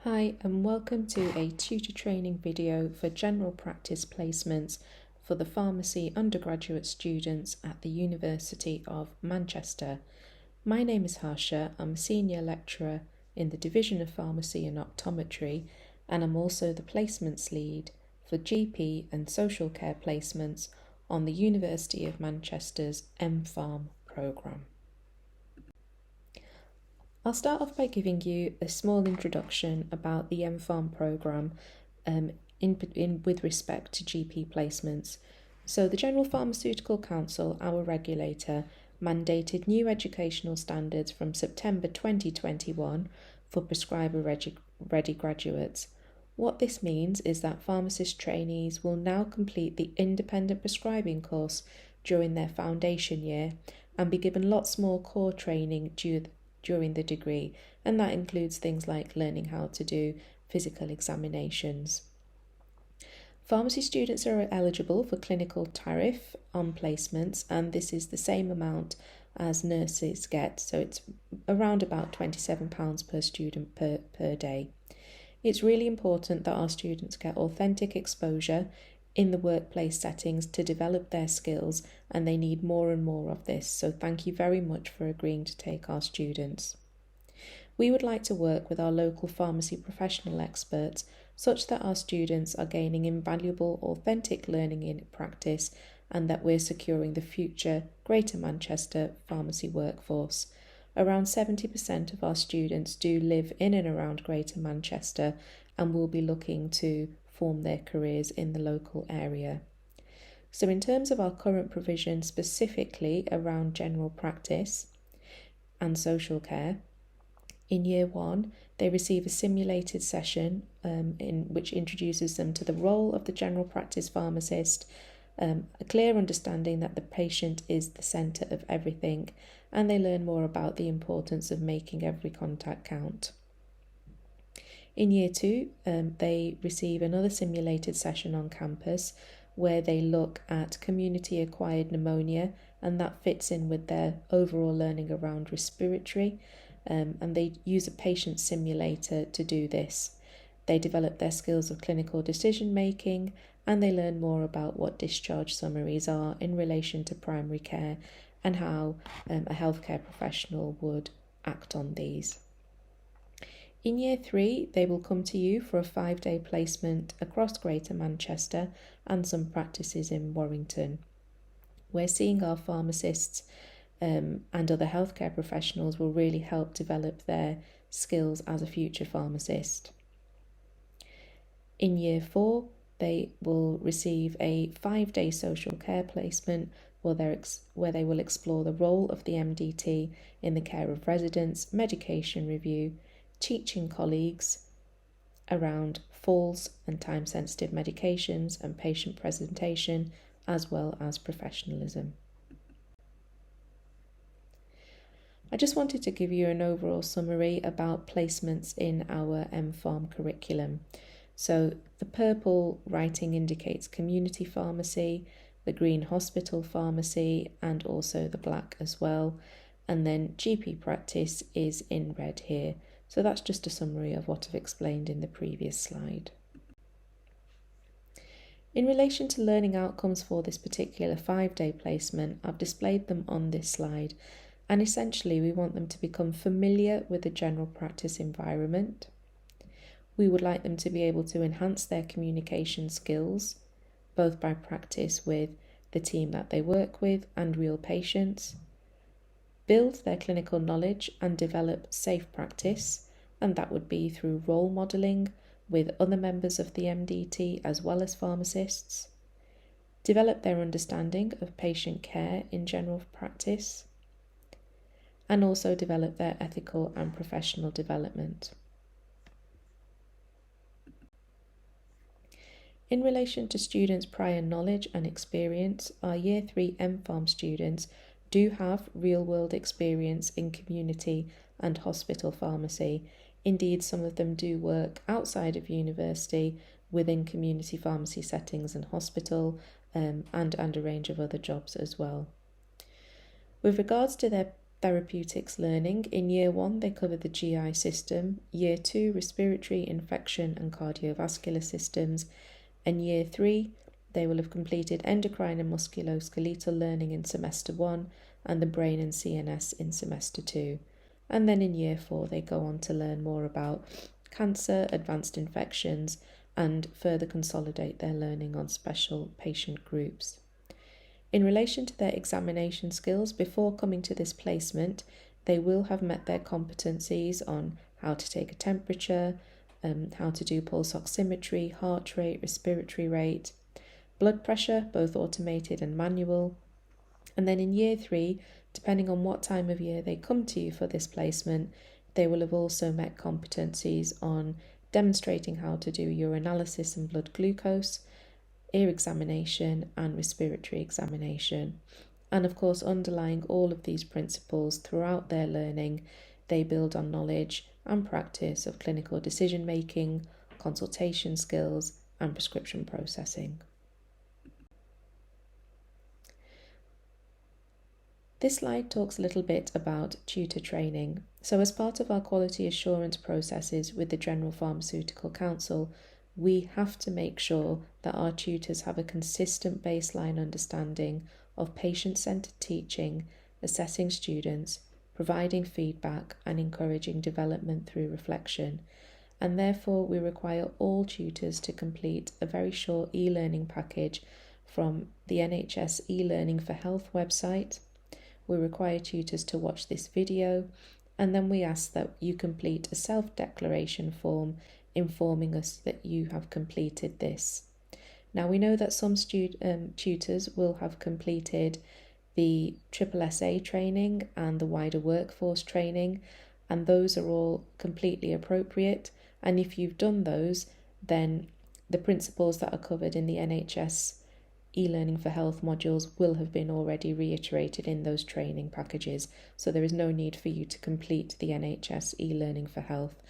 Hi and welcome to a tutor training video for general practice placements for the pharmacy undergraduate students at the University of Manchester. My name is Harsha, I'm a senior lecturer in the Division of Pharmacy and Optometry, and I'm also the placements lead for GP and social care placements on the University of Manchester's MPharm programme. I'll start off by giving you a small introduction about the MPharm programme with respect to GP placements. So the General Pharmaceutical Council, our regulator, mandated new educational standards from September 2021 for prescriber-ready graduates. What this means is that pharmacist trainees will now complete the independent prescribing course during their foundation year and be given lots more core training during the degree, and that includes things like learning how to do physical examinations. Pharmacy students are eligible for clinical tariff on placements, and this is the same amount as nurses get, so it's around about £27 per student per day. It's really important that our students get authentic exposure in the workplace settings to develop their skills, and they need more and more of this, so thank you very much for agreeing to take our students. We would like to work with our local pharmacy professional experts such that our students are gaining invaluable authentic learning in practice and that we're securing the future Greater Manchester pharmacy workforce. Around 70% of our students do live in and around Greater Manchester and will be looking to form their careers in the local area. So in terms of our current provision specifically around general practice and social care, in year one they receive a simulated session in which introduces them to the role of the general practice pharmacist, a clear understanding that the patient is the centre of everything, and they learn more about the importance of making every contact count. In year two, they receive another simulated session on campus where they look at community-acquired pneumonia, and that fits in with their overall learning around respiratory, and they use a patient simulator to do this. They develop their skills of clinical decision-making, and they learn more about what discharge summaries are in relation to primary care and how a healthcare professional would act on these. In year three, they will come to you for a 5-day placement across Greater Manchester and some practices in Warrington. We're seeing our pharmacists and other healthcare professionals will really help develop their skills as a future pharmacist. In year four, they will receive a 5-day social care placement where they will explore the role of the MDT in the care of residents, medication review, teaching colleagues around falls and time-sensitive medications and patient presentation, as well as professionalism. I just wanted to give you an overall summary about placements in our MPharm curriculum. So the purple writing indicates community pharmacy, the green hospital pharmacy, and also the black as well. And then GP practice is in red here. So that's just a summary of what I've explained in the previous slide. In relation to learning outcomes for this particular 5-day placement, I've displayed them on this slide, and essentially we want them to become familiar with the general practice environment. We would like them to be able to enhance their communication skills, both by practice with the team that they work with and real patients, build their clinical knowledge and develop safe practice, and that would be through role modelling with other members of the MDT as well as pharmacists, develop their understanding of patient care in general practice, and also develop their ethical and professional development. In relation to students' prior knowledge and experience, our Year 3 MPharm students do have real-world experience in community and hospital pharmacy. Indeed, some of them do work outside of university within community pharmacy settings and hospital and a range of other jobs as well. With regards to their therapeutics learning. In Year 1, they cover the GI system. Year 2, respiratory, infection and cardiovascular systems. And Year 3, they will have completed endocrine and musculoskeletal learning in semester 1 and the brain and CNS in semester 2. And then in Year 4, they go on to learn more about cancer, advanced infections, and further consolidate their learning on special patient groups. In relation to their examination skills, before coming to this placement, they will have met their competencies on how to take a temperature, how to do pulse oximetry, heart rate, respiratory rate, blood pressure, both automated and manual. And then in Year 3, depending on what time of year they come to you for this placement, they will have also met competencies on demonstrating how to do urinalysis and blood glucose, ear examination and respiratory examination. And of course, underlying all of these principles throughout their learning, they build on knowledge and practice of clinical decision making, consultation skills and prescription processing. This slide talks a little bit about tutor training. So as part of our quality assurance processes with the General Pharmaceutical Council, we have to make sure that our tutors have a consistent baseline understanding of patient-centred teaching, assessing students, providing feedback and encouraging development through reflection. And therefore we require all tutors to complete a very short e-learning package from the NHS e-learning for health website. We require tutors to watch this video, and then we ask that you complete a self-declaration form informing us that you have completed this. Now we know that some tutors will have completed the SSSA training and the wider workforce training, and those are all completely appropriate. And if you've done those, then the principles that are covered in the NHS e-learning for health modules will have been already reiterated in those training packages, so there is no need for you to complete the NHS e-learning for health.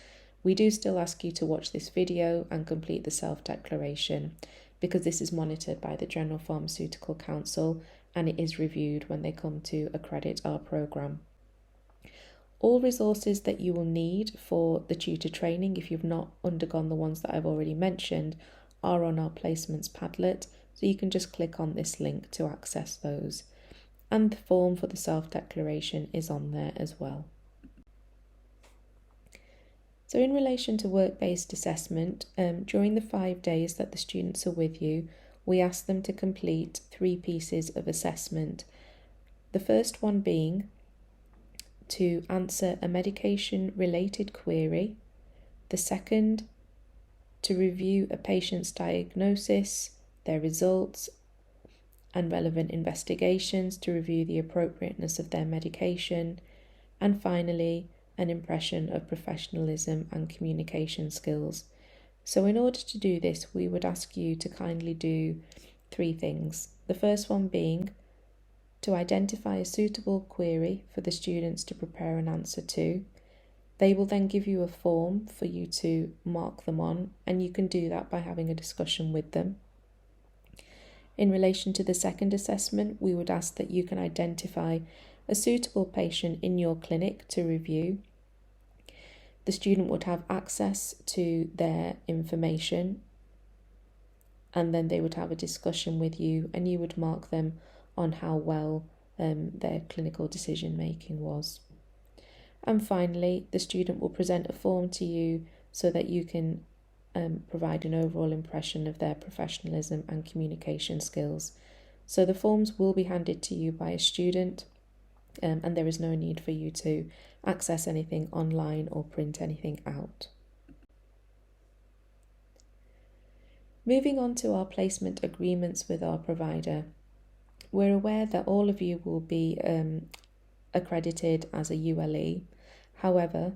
We do still ask you to watch this video and complete the self-declaration, because this is monitored by the General Pharmaceutical Council and it is reviewed when they come to accredit our programme. All resources that you will need for the tutor training, if you've not undergone the ones that I've already mentioned, are on our placements Padlet, so you can just click on this link to access those. And the form for the self-declaration is on there as well. So in relation to work-based assessment, during the 5 days that the students are with you, we ask them to complete 3 pieces of assessment. The first one being to answer a medication-related query. The second, to review a patient's diagnosis, their results, and relevant investigations to review the appropriateness of their medication. And finally, an impression of professionalism and communication skills. So in order to do this, we would ask you to kindly do 3 things. The first one being to identify a suitable query for the students to prepare an answer to. They will then give you a form for you to mark them on, and you can do that by having a discussion with them. In relation to the second assessment, we would ask that you can identify a suitable patient in your clinic to review. The student would have access to their information, and then they would have a discussion with you, and you would mark them on how well their clinical decision making was. And finally, the student will present a form to you so that you can provide an overall impression of their professionalism and communication skills. So the forms will be handed to you by a student, and there is no need for you to access anything online or print anything out. Moving on to our placement agreements with our provider. We're aware that all of you will be accredited as a ULE. However,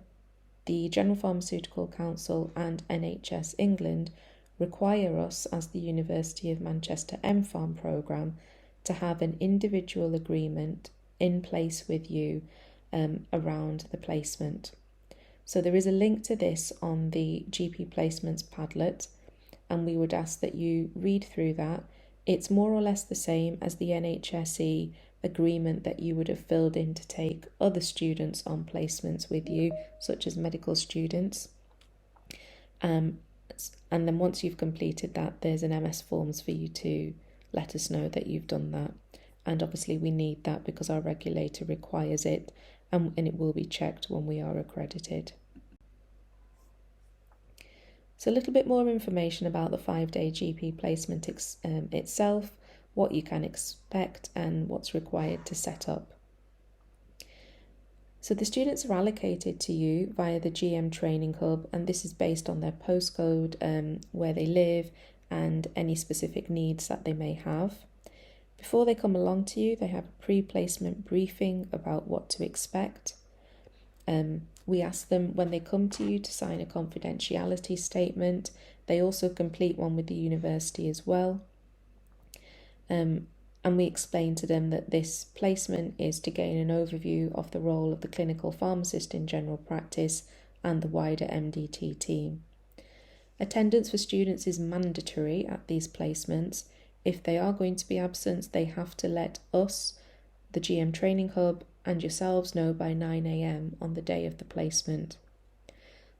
the General Pharmaceutical Council and NHS England require us as the University of Manchester MPharm programme to have an individual agreement in place with you around the placement. So there is a link to this on the GP Placements Padlet, and we would ask that you read through that. It's more or less the same as the NHSE agreement that you would have filled in to take other students on placements with you, such as medical students. And then once you've completed that, there's an MS Forms for you to let us know that you've done that. And obviously we need that because our regulator requires it, and it will be checked when we are accredited. So a little bit more information about the 5-day GP placement itself, what you can expect and what's required to set up. So the students are allocated to you via the GM Training Hub, and this is based on their postcode, where they live and any specific needs that they may have. Before they come along to you, they have a pre-placement briefing about what to expect. We ask them when they come to you to sign a confidentiality statement. They also complete one with the university as well. And we explain to them that this placement is to gain an overview of the role of the clinical pharmacist in general practice and the wider MDT team. Attendance for students is mandatory at these placements. If they are going to be absent, they have to let us, the GM Training Hub, and yourselves know by 9 a.m. on the day of the placement.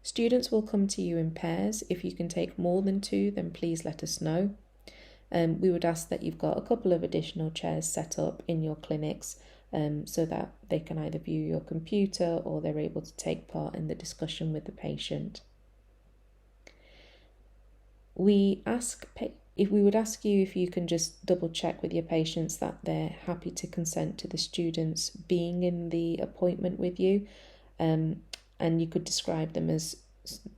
Students will come to you in pairs. If you can take more than 2, then please let us know. We would ask that you've got a couple of additional chairs set up in your clinics, so that they can either view your computer or they're able to take part in the discussion with the patient. We would ask you if you can just double check with your patients that they're happy to consent to the students being in the appointment with you, and you could describe them as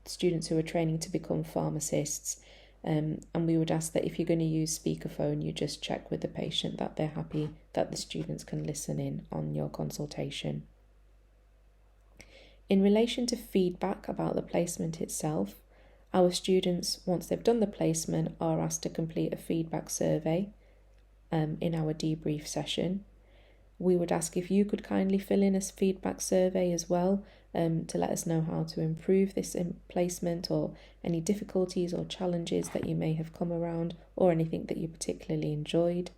students who are training to become pharmacists, and we would ask that if you're going to use speakerphone, you just check with the patient that they're happy that the students can listen in on your consultation. In relation to feedback about the placement itself, our students, once they've done the placement, are asked to complete a feedback survey in our debrief session. We would ask if you could kindly fill in a feedback survey as well, to let us know how to improve this placement, or any difficulties or challenges that you may have come around, or anything that you particularly enjoyed.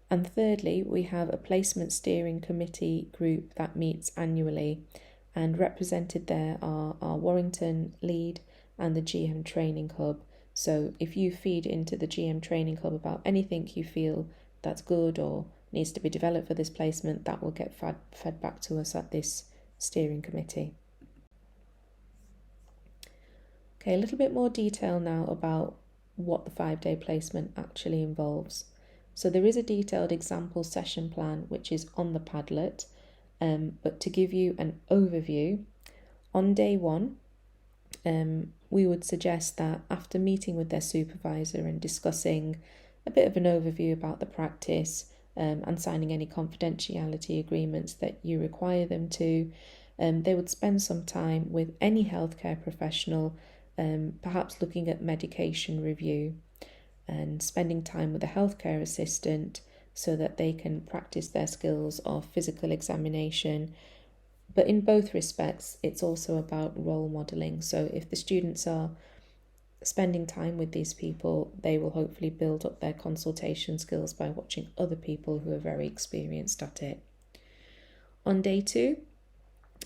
And thirdly, we have a placement steering committee group that meets annually, and represented there are our Warrington lead and the GM Training Hub. So if you feed into the GM Training Hub about anything you feel that's good or needs to be developed for this placement, that will get fed back to us at this steering committee. Okay, a little bit more detail now about what the 5-day placement actually involves. So there is a detailed example session plan which is on the Padlet, but to give you an overview, on day 1, we would suggest that after meeting with their supervisor and discussing a bit of an overview about the practice, and signing any confidentiality agreements that you require them to, they would spend some time with any healthcare professional, perhaps looking at medication review and spending time with a healthcare assistant so that they can practice their skills of physical examination. But in both respects, it's also about role modelling. So if the students are spending time with these people, they will hopefully build up their consultation skills by watching other people who are very experienced at it. On day 2,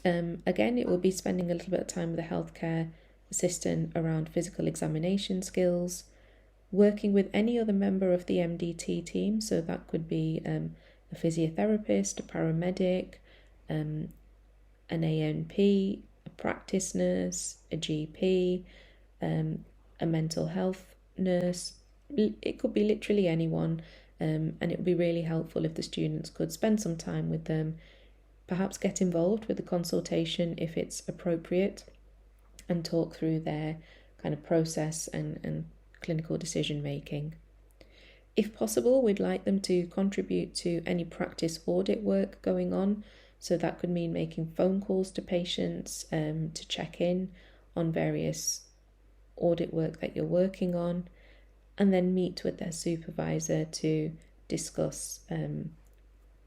again, it will be spending a little bit of time with a healthcare assistant around physical examination skills, working with any other member of the MDT team. So that could be a physiotherapist, a paramedic, an ANP, a practice nurse, a GP, a mental health nurse. It could be literally anyone, and it would be really helpful if the students could spend some time with them, perhaps get involved with the consultation if it's appropriate, and talk through their kind of process and clinical decision making. If possible, we'd like them to contribute to any practice audit work going on. So that could mean making phone calls to patients to check in on various audit work that you're working on, and then meet with their supervisor to discuss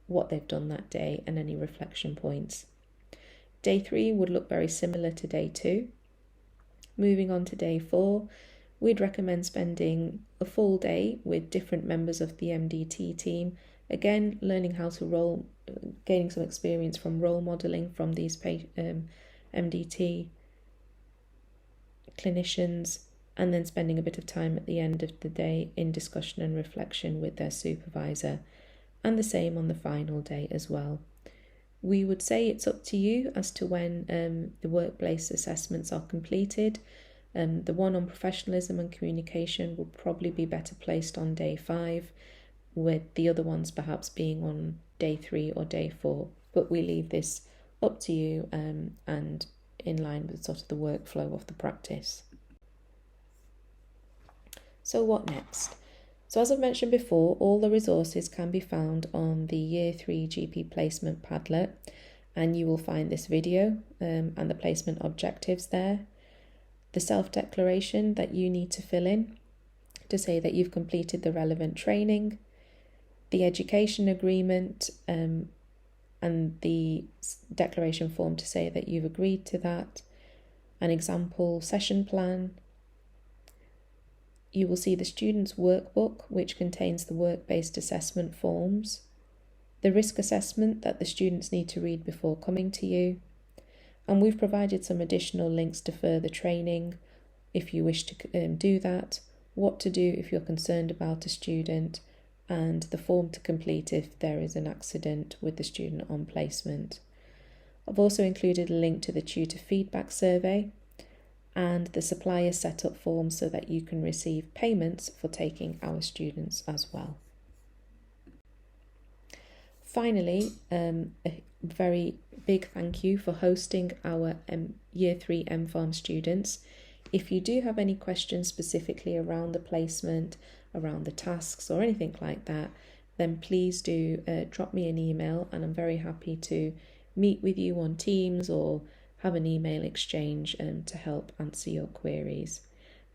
what they've done that day and any reflection points. Day 3 would look very similar to day 2. Moving on to day 4, we'd recommend spending a full day with different members of the MDT team Again, learning how to gaining some experience from role modelling from these MDT clinicians, and then spending a bit of time at the end of the day in discussion and reflection with their supervisor, and the same on the final day as well. We would say it's up to you as to when the workplace assessments are completed. The one on professionalism and communication will probably be better placed on day 5, with the other ones perhaps being on day 3 or day 4. But we leave this up to you and in line with sort of the workflow of the practice. So what next? So as I've mentioned before, all the resources can be found on the Year 3 GP Placement Padlet, and you will find this video and the placement objectives there. The self-declaration that you need to fill in to say that you've completed the relevant training, the education agreement and the declaration form to say that you've agreed to that, an example session plan. You will see the student's workbook, which contains the work-based assessment forms, the risk assessment that the students need to read before coming to you, and we've provided some additional links to further training if you wish to do that, what to do if you're concerned about a student, and the form to complete if there is an accident with the student on placement. I've also included a link to the tutor feedback survey and the supplier setup form so that you can receive payments for taking our students as well. Finally, a very big thank you for hosting our Year 3 MPharm students. If you do have any questions specifically around the placement, around the tasks or anything like that, then please do drop me an email, and I'm very happy to meet with you on Teams or have an email exchange to help answer your queries.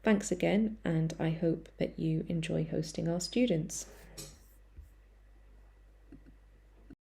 Thanks again, and I hope that you enjoy hosting our students.